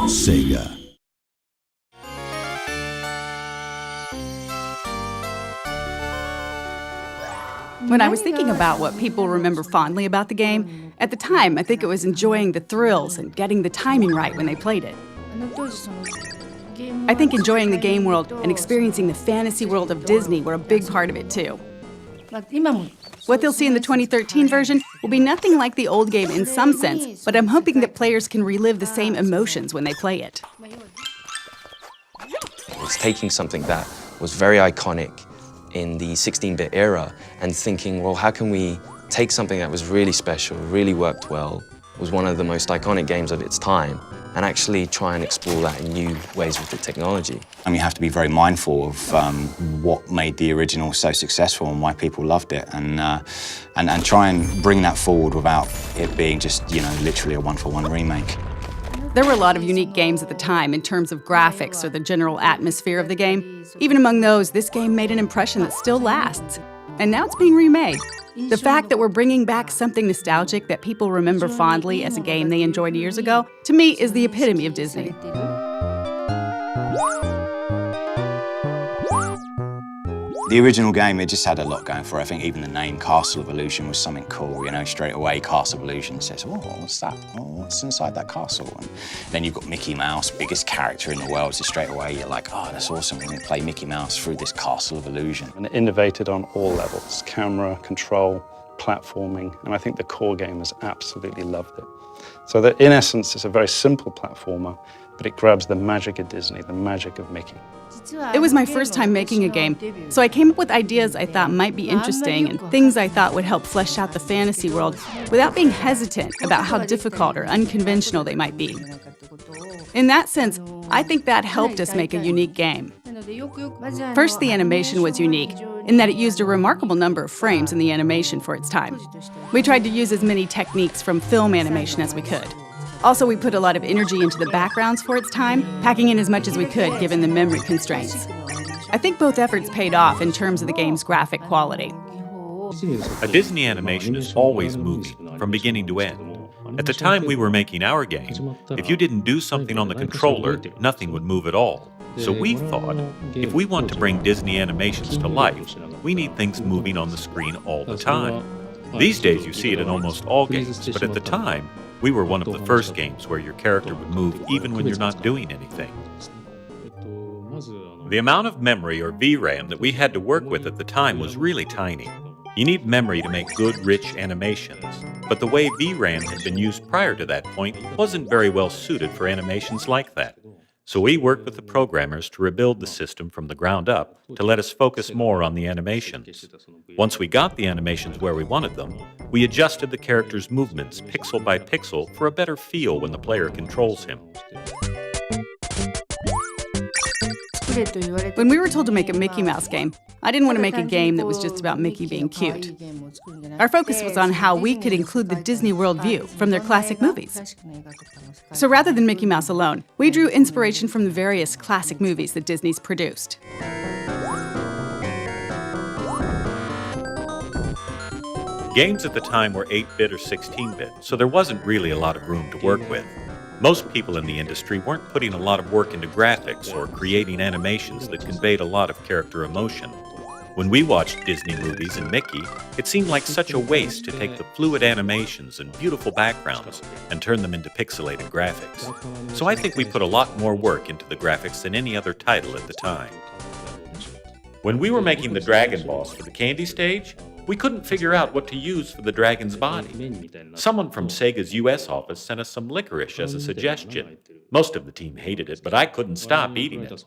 Sega. When I was thinking about what people remember fondly about the game, at the time, I think it was enjoying the thrills and getting the timing right when they played it. I think enjoying the game world and experiencing the fantasy world of Disney were a big part of it too. What they'll see in the 2013 version will be nothing like the old game in some sense, but I'm hoping that players can relive the same emotions when they play it. It's taking something that was very iconic in the 16-bit era and thinking, well, how can we take something that was really special, really worked well, was one of the most iconic games of its time, and actually try and explore that in new ways with the technology. And you have to be very mindful of what made the original so successful and why people loved it, and try and bring that forward without it being just, literally a one-for-one remake. There were a lot of unique games at the time in terms of graphics or the general atmosphere of the game. Even among those, this game made an impression that still lasts. And now it's being remade. The fact that we're bringing back something nostalgic that people remember fondly as a game they enjoyed years ago, to me, is the epitome of Disney. The original game, it just had a lot going for it. I think even the name Castle of Illusion was something cool, straight away Castle of Illusion says, oh, what's that? Oh, what's inside that castle? And then you've got Mickey Mouse, biggest character in the world, so straight away you're like, oh, that's awesome, we're gonna play Mickey Mouse through this Castle of Illusion. And it innovated on all levels, camera, control, platforming, and I think the core gamers absolutely loved it. So that in essence, it's a very simple platformer, but it grabs the magic of Disney, the magic of Mickey. It was my first time making a game, so I came up with ideas I thought might be interesting and things I thought would help flesh out the fantasy world without being hesitant about how difficult or unconventional they might be. In that sense, I think that helped us make a unique game. First, the animation was unique in that it used a remarkable number of frames in the animation for its time. We tried to use as many techniques from film animation as we could. Also, we put a lot of energy into the backgrounds for its time, packing in as much as we could given the memory constraints. I think both efforts paid off in terms of the game's graphic quality. A Disney animation is always moving, from beginning to end. At the time we were making our game, if you didn't do something on the controller, nothing would move at all. So we thought, if we want to bring Disney animations to life, we need things moving on the screen all the time. These days you see it in almost all games, but at the time, we were one of the first games where your character would move even when you're not doing anything. The amount of memory or VRAM that we had to work with at the time was really tiny. You need memory to make good, rich animations, but the way VRAM had been used prior to that point wasn't very well suited for animations like that. So we worked with the programmers to rebuild the system from the ground up to let us focus more on the animations. Once we got the animations where we wanted them, we adjusted the character's movements pixel by pixel for a better feel when the player controls him. When we were told to make a Mickey Mouse game, I didn't want to make a game that was just about Mickey being cute. Our focus was on how we could include the Disney World view from their classic movies. So rather than Mickey Mouse alone, we drew inspiration from the various classic movies that Disney's produced. Games at the time were 8-bit or 16-bit, so there wasn't really a lot of room to work with. Most people in the industry weren't putting a lot of work into graphics or creating animations that conveyed a lot of character emotion. When we watched Disney movies and Mickey, it seemed like such a waste to take the fluid animations and beautiful backgrounds and turn them into pixelated graphics. So I think we put a lot more work into the graphics than any other title at the time. When we were making the Dragon Boss for the Candy stage, we couldn't figure out what to use for the dragon's body. Someone from Sega's US office sent us some licorice as a suggestion. Most of the team hated it, but I couldn't stop eating it.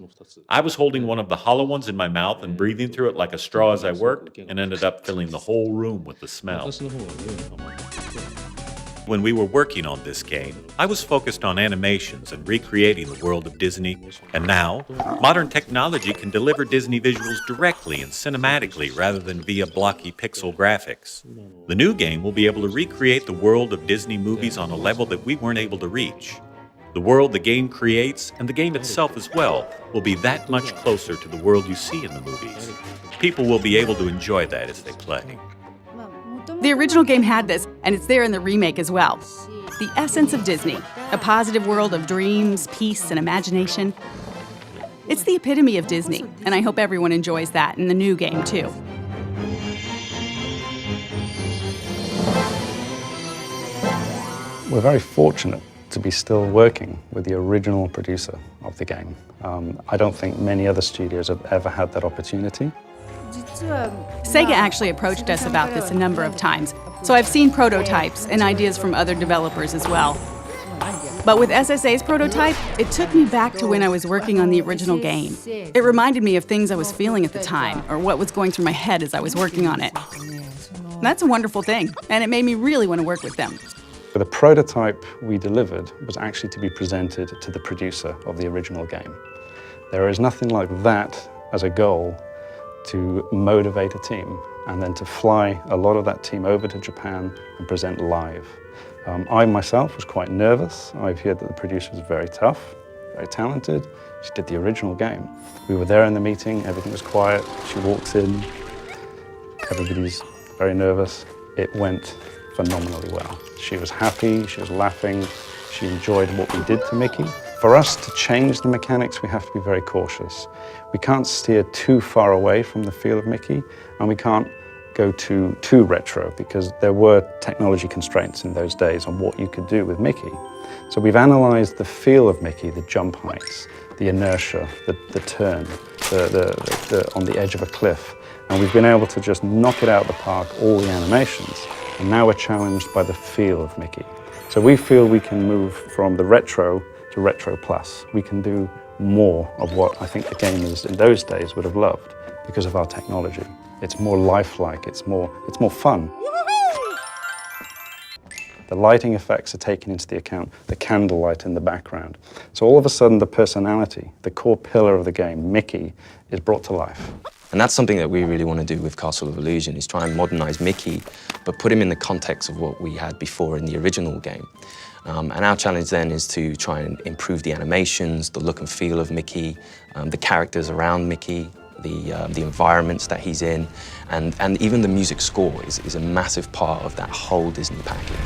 I was holding one of the hollow ones in my mouth and breathing through it like a straw as I worked, and ended up filling the whole room with the smell. When we were working on this game, I was focused on animations and recreating the world of Disney, and now, modern technology can deliver Disney visuals directly and cinematically rather than via blocky pixel graphics. The new game will be able to recreate the world of Disney movies on a level that we weren't able to reach. The world the game creates, and the game itself as well, will be that much closer to the world you see in the movies. People will be able to enjoy that as they play. The original game had this, and it's there in the remake as well. the essence of Disney, a positive world of dreams, peace, and imagination. It's the epitome of Disney, and I hope everyone enjoys that in the new game, too. We're very fortunate to be still working with the original producer of the game. I don't think many other studios have ever had that opportunity. Sega actually approached us about this a number of times, so I've seen prototypes and ideas from other developers as well. But with SSA's prototype, it took me back to when I was working on the original game. It reminded me of things I was feeling at the time, or what was going through my head as I was working on it. That's a wonderful thing, and it made me really want to work with them. The prototype we delivered was actually to be presented to the producer of the original game. There is nothing like that as a goal to motivate a team and then to fly a lot of that team over to Japan and present live. I myself was quite nervous. I've heard that the producer was very tough, very talented. She did the original game. We were there in the meeting, everything was quiet. She walks in, everybody's very nervous. It went phenomenally well. She was happy, she was laughing, she enjoyed what we did to Mickey. For us to change the mechanics, we have to be very cautious. We can't steer too far away from the feel of Mickey, and we can't go too retro, because there were technology constraints in those days on what you could do with Mickey. So we've analyzed the feel of Mickey, the jump heights, the inertia, the turn, on the edge of a cliff, and we've been able to just knock it out of the park, all the animations, and now we're challenged by the feel of Mickey. So we feel we can move from the retro to retro plus. We can do more of what I think the gamers in those days would have loved because of our technology. It's more lifelike, it's more fun. The lighting effects are taken into the account, the candlelight in the background. So all of a sudden the personality, the core pillar of the game, Mickey, is brought to life. And that's something that we really want to do with Castle of Illusion, is try and modernize Mickey, but put him in the context of what we had before in the original game. And our challenge then is to try and improve the animations, the look and feel of Mickey, the characters around Mickey, the environments that he's in, and even the music score is a massive part of that whole Disney package.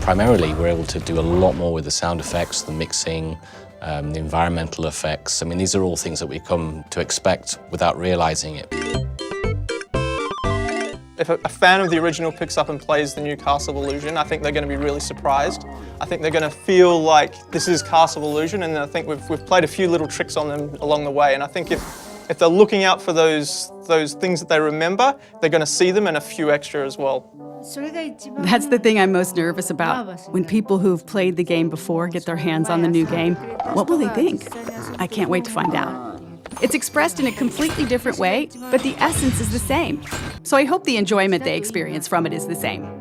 Primarily, we're able to do a lot more with the sound effects, the mixing, the environmental effects. I mean, these are all things that we come to expect without realizing it. If a fan of the original picks up and plays the new Castle of Illusion, I think they're going to be really surprised. I think they're going to feel like this is Castle of Illusion, and I think we've played a few little tricks on them along the way. And I think if they're looking out for those things that they remember, they're going to see them and a few extra as well. That's the thing I'm most nervous about. When people who've played the game before get their hands on the new game, what will they think? I can't wait to find out. It's expressed in a completely different way, but the essence is the same. So I hope the enjoyment they experience from it is the same.